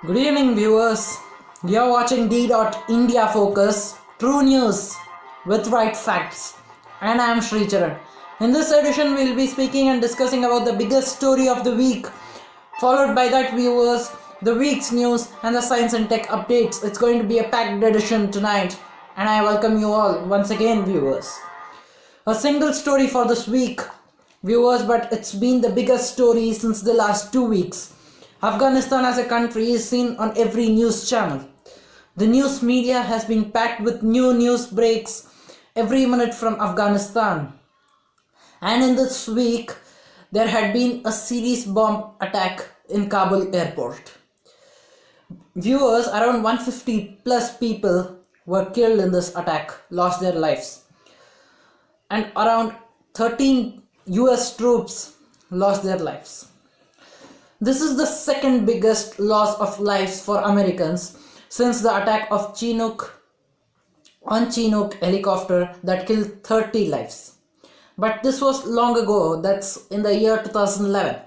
Good evening, viewers. You're watching D.India Focus, true news with right facts. And I am Sricharan. In this edition, we'll be speaking and discussing about the biggest story of the week. Followed by that, viewers, the week's news and the science and tech updates. It's going to be a packed edition tonight. And I welcome you all once again, viewers. A single story for this week, viewers, but it's been the biggest story since the last 2 weeks. Afghanistan as a country is seen on every news channel. The news media has been packed with new news breaks every minute from Afghanistan. And in this week, there had been a serious bomb attack in Kabul airport. Viewers, around 150 plus people were killed in this attack, lost their lives. And around 13 US troops lost their lives. This is the second biggest loss of lives for Americans since the attack of Chinook helicopter that killed 30 lives. But this was long ago, that's in the year 2011.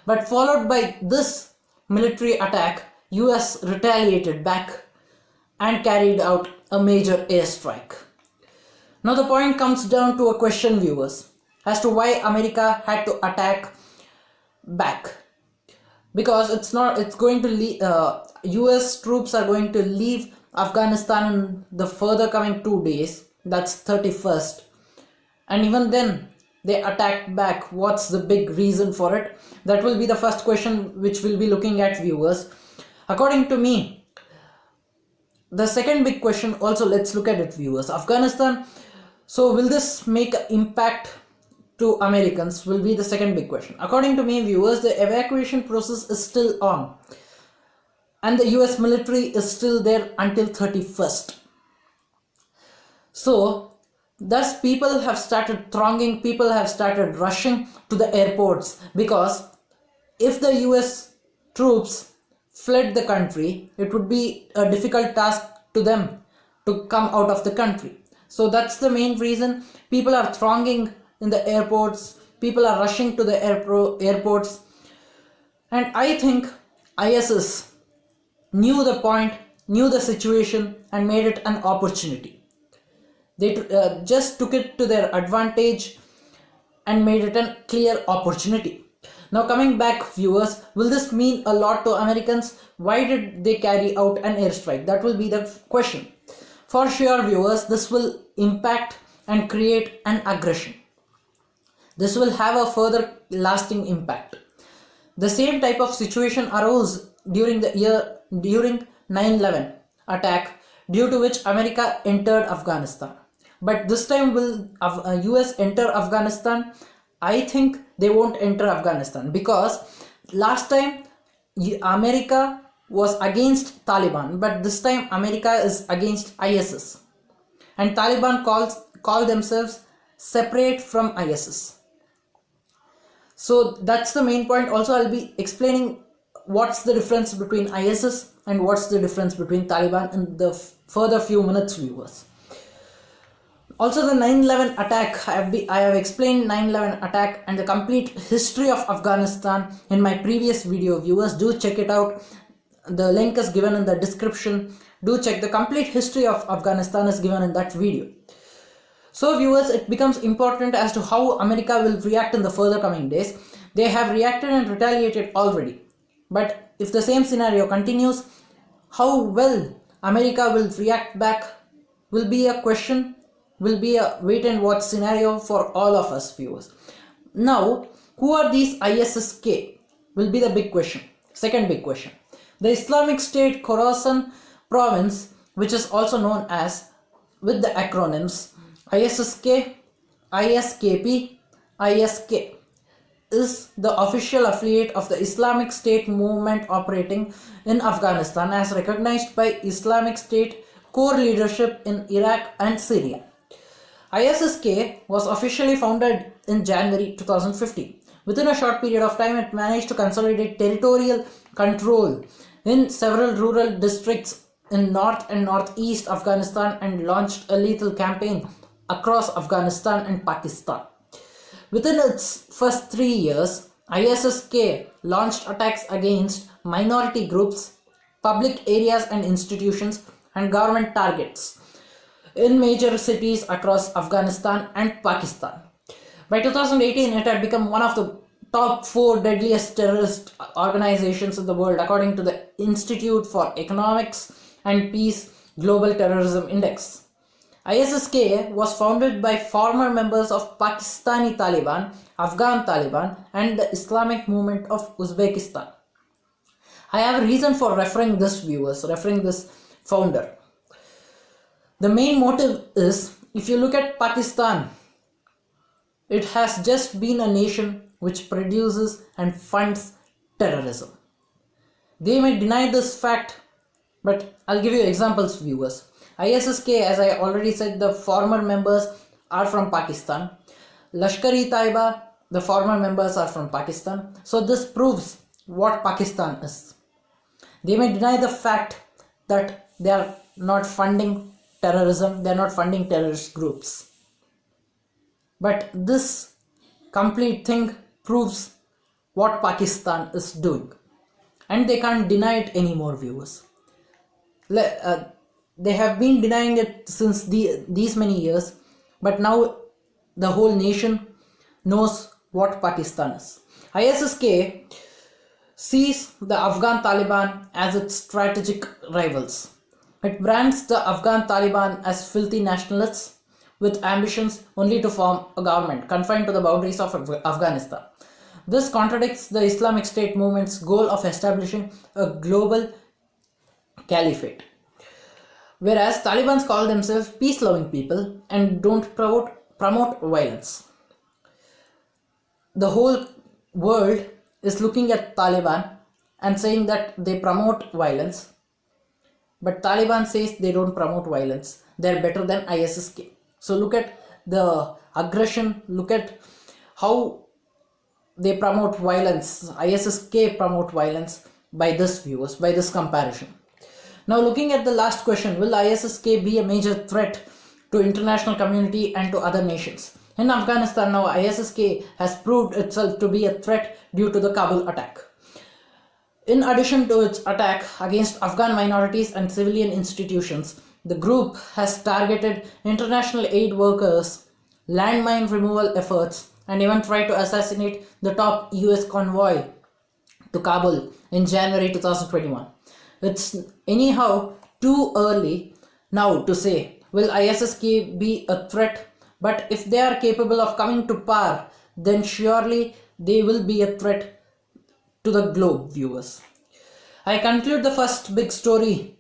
But followed by this military attack, US retaliated back and carried out a major airstrike. Now the point comes down to a question, viewers, as to why America had to attack back. Because US troops are going to leave Afghanistan in the further coming 2 days, that's 31st. And even then, they attacked back. What's the big reason for it? That will be the first question which we'll be looking at, viewers. According to me, the second big question also, let's look at it, viewers. Afghanistan, so will this make an impact to Americans, will be the second big question. According to me, viewers, the evacuation process is still on. And the US military is still there until 31st. So, thus people have started thronging, people have started rushing to the airports, because if the US troops fled the country, it would be a difficult task to them to come out of the country. So that's the main reason people are thronging in the airports, people are rushing to the airports. And I think ISIS knew the point, knew the situation, and made it an opportunity. They just took it to their advantage and made it a clear opportunity. Now coming back, viewers, will this mean a lot to Americans? Why did they carry out an airstrike? That will be the question. For sure, viewers, this will impact and create an aggression. This will have a further lasting impact. The same type of situation arose during 9/11 attack, due to which America entered Afghanistan. But this time will US enter Afghanistan? I think they won't enter Afghanistan, because last time America was against Taliban, but this time America is against ISIS. And Taliban call themselves separate from ISIS. So that's the main point. Also, I'll be explaining what's the difference between ISIS and what's the difference between Taliban in the further few minutes, viewers. Also, the 9/11 attack, I have explained 9/11 attack and the complete history of Afghanistan in my previous video, viewers. Do check it out. The link is given in the description. Do check. The complete history of Afghanistan is given in that video. So, viewers, it becomes important as to how America will react in the further coming days. They have reacted and retaliated already. But if the same scenario continues, how well America will react back will be a question, will be a wait and watch scenario for all of us, viewers. Now, who are these ISIS-K will be the big question. Second big question. The Islamic State Khorasan province, which is also known as, with the acronyms ISIS-K, ISKP, ISK, is the official affiliate of the Islamic State movement operating in Afghanistan, as recognized by Islamic State core leadership in Iraq and Syria. ISIS-K was officially founded in January 2015. Within a short period of time, it managed to consolidate territorial control in several rural districts in north and northeast Afghanistan and launched a lethal campaign across Afghanistan and Pakistan. Within its first 3 years, ISIS-K launched attacks against minority groups, public areas and institutions, and government targets in major cities across Afghanistan and Pakistan. By 2018, it had become one of the top 4 deadliest terrorist organizations in the world, according to the Institute for Economics and Peace Global Terrorism Index. ISSK was founded by former members of Pakistani Taliban, Afghan Taliban, and the Islamic Movement of Uzbekistan. I have a reason for referring this founder. The main motive is, if you look at Pakistan, it has just been a nation which produces and funds terrorism. They may deny this fact, but I'll give you examples, viewers. ISSK, as I already said, the former members are from Pakistan. Lashkar-e-Taiba, the former members are from Pakistan. So this proves what Pakistan is. They may deny the fact that they are not funding terrorism, they are not funding terrorist groups. But this complete thing proves what Pakistan is doing. And they can't deny it anymore, viewers. They have been denying it since these many years, but now the whole nation knows what Pakistan is. ISSK sees the Afghan Taliban as its strategic rivals. It brands the Afghan Taliban as filthy nationalists with ambitions only to form a government confined to the boundaries of Afghanistan. This contradicts the Islamic State movement's goal of establishing a global caliphate. Whereas Taliban call themselves peace-loving people and don't promote violence. The whole world is looking at Taliban and saying that they promote violence, but Taliban says they don't promote violence. They're better than ISSK. So look at the aggression, look at how they promote violence. ISSK promote violence by this, viewers, by this comparison. Now looking at the last question, will ISSK be a major threat to international community and to other nations? In Afghanistan now, ISSK has proved itself to be a threat due to the Kabul attack. In addition to its attack against Afghan minorities and civilian institutions, the group has targeted international aid workers, landmine removal efforts, and even tried to assassinate the top US convoy to Kabul in January 2021. It's anyhow too early now to say, will ISSK be a threat? But if they are capable of coming to power, then surely they will be a threat to the globe, viewers. I conclude the first big story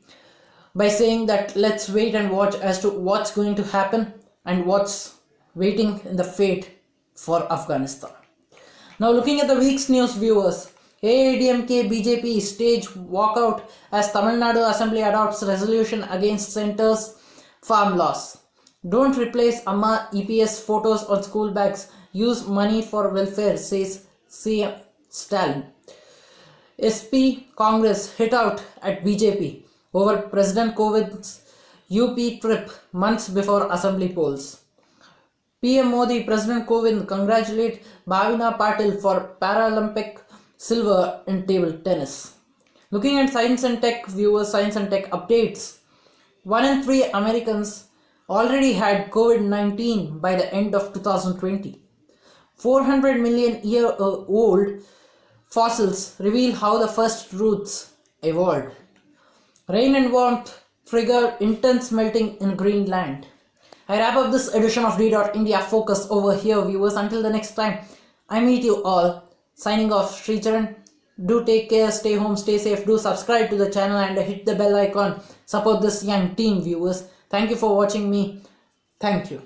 by saying that let's wait and watch as to what's going to happen and what's waiting in the fate for Afghanistan. Now looking at the week's news, viewers, AIDMK BJP stage walkout as Tamil Nadu Assembly adopts resolution against centre's farm laws. Don't replace Amma EPS photos on school bags. Use money for welfare, says CM Stalin. SP Congress hit out at BJP over President Covid's UP trip months before assembly polls. PM Modi, President Kovind congratulate Bhavina Patil for Paralympic silver in table tennis. Looking at science and tech, viewers, science and tech updates. 1 in 3 Americans already had COVID-19 by the end of 2020. 400 million year old fossils reveal how the first roots evolved. Rain and warmth trigger intense melting in Greenland. I wrap up this edition of D.India Focus over here, viewers. Until the next time, I meet you all. Signing off, Sricharan. Do take care, stay home, stay safe. Do subscribe to the channel and hit the bell icon. Support this young team, viewers. Thank you for watching me. Thank you.